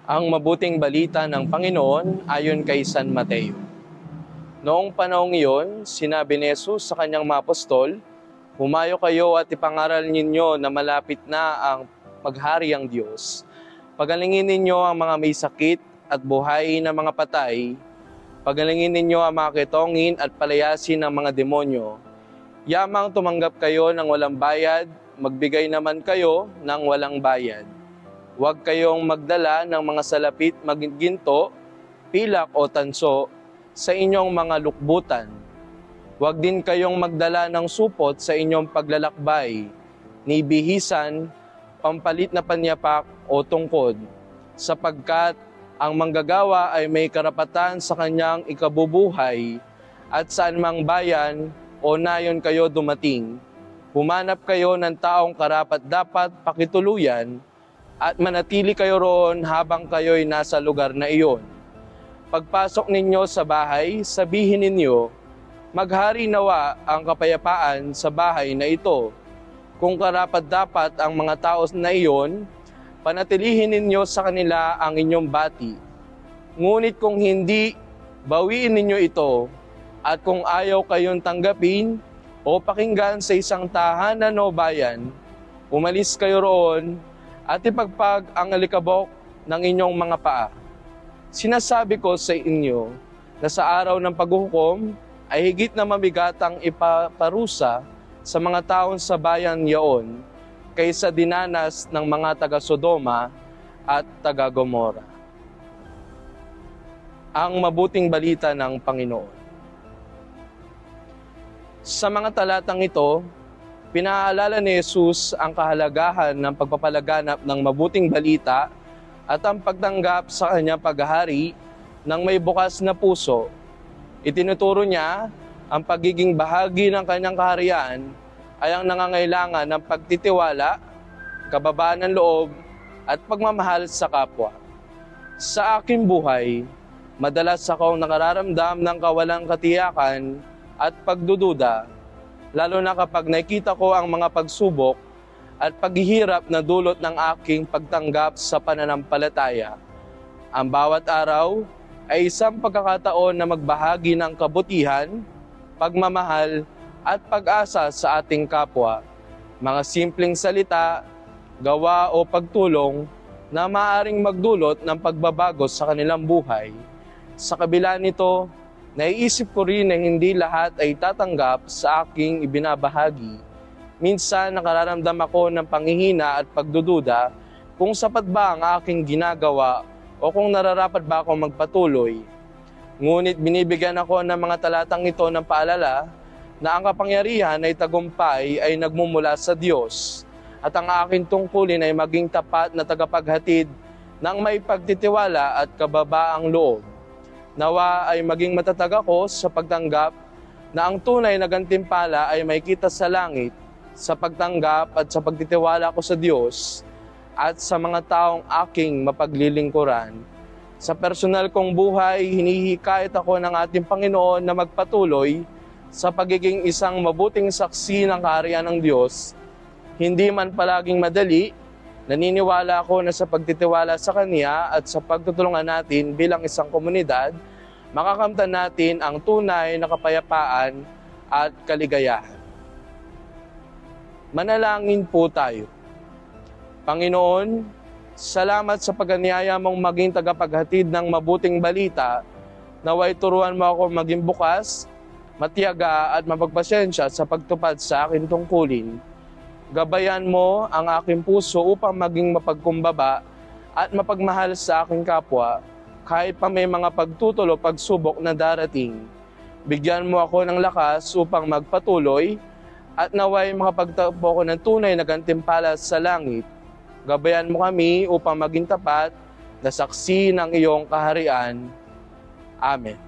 Ang mabuting balita ng Panginoon ayon kay San Mateo. Noong panahong iyon, sinabi ni Jesus sa kanyang mga apostol, "Humayo kayo at ipangaral ninyo na malapit na ang maghari ang Diyos. Pagalingin ninyo ang mga may sakit at buhayin ang mga patay. Pagalingin ninyo ang mga kitongin at palayasin ang mga demonyo. Yamang tumanggap kayo ng walang bayad, magbigay naman kayo ng walang bayad. Huwag kayong magdala ng mga salapit, ginto, pilak o tanso sa inyong mga lukbutan. Huwag din kayong magdala ng supot sa inyong paglalakbay, ni bihisan, pampalit na panyapak o tungkod, sapagkat ang manggagawa ay may karapatan sa kanyang ikabubuhay at saan mang bayan o nayon kayo dumating. Humanap kayo ng taong karapat-dapat pakituluyan at manatili kayo roon habang kayo'y nasa lugar na iyon. Pagpasok ninyo sa bahay, sabihin ninyo, maghari nawa ang kapayapaan sa bahay na ito. Kung karapat-dapat ang mga tao na iyon, panatilihin ninyo sa kanila ang inyong bati. Ngunit kung hindi, bawiin ninyo ito, at kung ayaw kayong tanggapin o pakinggan sa isang tahanan o bayan, umalis kayo roon at ipagpag ang alikabok ng inyong mga paa. Sinasabi ko sa inyo na sa araw ng paghuhukom ay higit na mabigatang ipaparusa sa mga taon sa bayan yaon kaysa dinanas ng mga taga-Sodoma at taga-Gomora." Ang mabuting balita ng Panginoon. Sa mga talatang ito, pinaalala ni Jesus ang kahalagahan ng pagpapalaganap ng mabuting balita at ang pagtanggap sa kanyang paghahari ng may bukas na puso. Itinuturo niya ang pagiging bahagi ng kanyang kaharian ay ang nangangailangan ng pagtitiwala, kababaan ng loob at pagmamahal sa kapwa. Sa aking buhay, madalas akong nakararamdam ng kawalang katiyakan at pagdududa, lalo na kapag nakita ko ang mga pagsubok at paghihirap na dulot ng aking pagtanggap sa pananampalataya. Ang bawat araw ay isang pagkakataon na magbahagi ng kabutihan, pagmamahal at pag-asa sa ating kapwa. Mga simpleng salita, gawa o pagtulong na maaaring magdulot ng pagbabago sa kanilang buhay. Sa kabila nito, naiisip ko rin na hindi lahat ay tatanggap sa aking ibinabahagi. Minsan nakararamdam ako ng panghihina at pagdududa kung sapat ba ang aking ginagawa o kung nararapat ba akong magpatuloy. Ngunit binibigyan ako ng mga talatang ito ng paalala na ang kapangyarihan ay tagumpay ay nagmumula sa Diyos at ang aking tungkulin ay maging tapat na tagapaghatid ng may pagtitiwala at kababaang loob. Nawa ay maging matatag ako sa pagtanggap na ang tunay na gantimpala ay makikita sa langit sa pagtanggap at sa pagtitiwala ko sa Diyos at sa mga taong aking mapaglilingkuran. Sa personal kong buhay, hinihikayat ako ng ating Panginoon na magpatuloy sa pagiging isang mabuting saksi ng kaharian ng Diyos. Hindi man palaging madali, naniniwala ako na sa pagtitiwala sa Kanya at sa pagtutulungan natin bilang isang komunidad, makakamtan natin ang tunay na kapayapaan at kaligayahan. Manalangin po tayo. Panginoon, salamat sa pag-anyaya mong maging tagapaghatid ng mabuting balita. Naway turuan mo ako maging bukas, matiyaga at mapagpasensya sa pagtupad sa aking tungkulin. Gabayan mo ang aking puso upang maging mapagkumbaba at mapagmahal sa aking kapwa, kahit pa may mga pagtutulo pagsubok na darating. Bigyan mo ako ng lakas upang magpatuloy at naway makapagtagpo ko ng tunay na gantimpala sa langit. Gabayan mo kami upang maging tapat na saksi ng iyong kaharian. Amen.